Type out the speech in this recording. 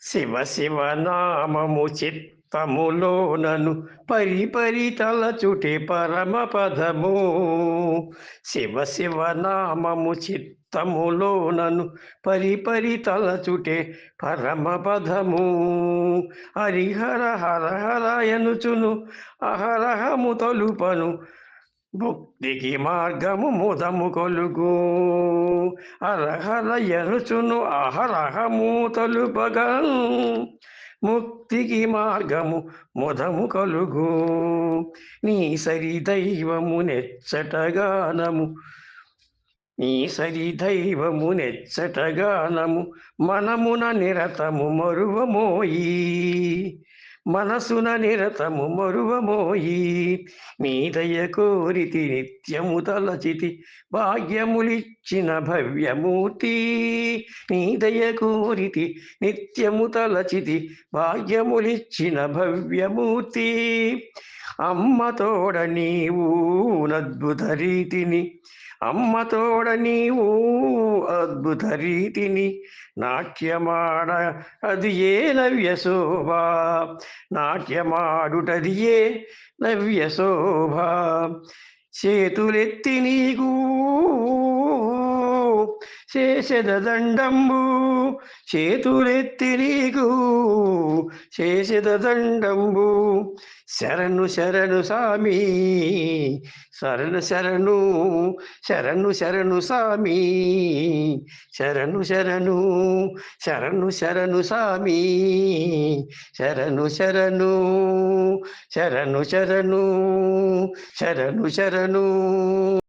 శివ శివ నామము చిత్తములోనను పరిపరి తలచుటే పరమ పదము. శివ శివ నామము చిత్తములోనను పరిపరి తలచుటే పరమ పదము. హరిహర హర హర ఎనుచును అహరహము తొలుపను భుక్తికి మార్గము ముదము కొలుగు. హరహర ఎనుచును అహరహము తలుపగను ముక్తికి మార్గము ముదము కలుగు. నీ సరి దైవము నెచ్చటగానము నీ సరి దైవము నెచ్చటగానము మనమున నిరతము మరువమోయి. మనసున నిరతము మరువమోయి. నీ దయ కోరితి నిత్యము తలచితి భాగ్యములిచ్చిన భవ్యమూర్తి. నీ దయ కోరితి నిత్యము తలచితి భాగ్యములిచ్చిన భవ్యమూర్తి. అమ్మ తోడ నీవు నద్భుత రీతిని అమ్మ తోడ నీవు అద్భుత రీతిని నాట్యమాడ అది ఏ నవ్య శోభ. నాట్యమాడుటది ఏ నవ్య శోభ. చేతులెత్తి నీకు చేసెద దండంబు. చేతులెత్తి నీకు చేసెద దండంబు. శరణు శరణు స్వామి శరణు శరణు శరణు శరణు స్వామి శరణు శరణు శరణు శరణు స్వామి శరణు శరణు శరణు శరణు శరణు శరణు.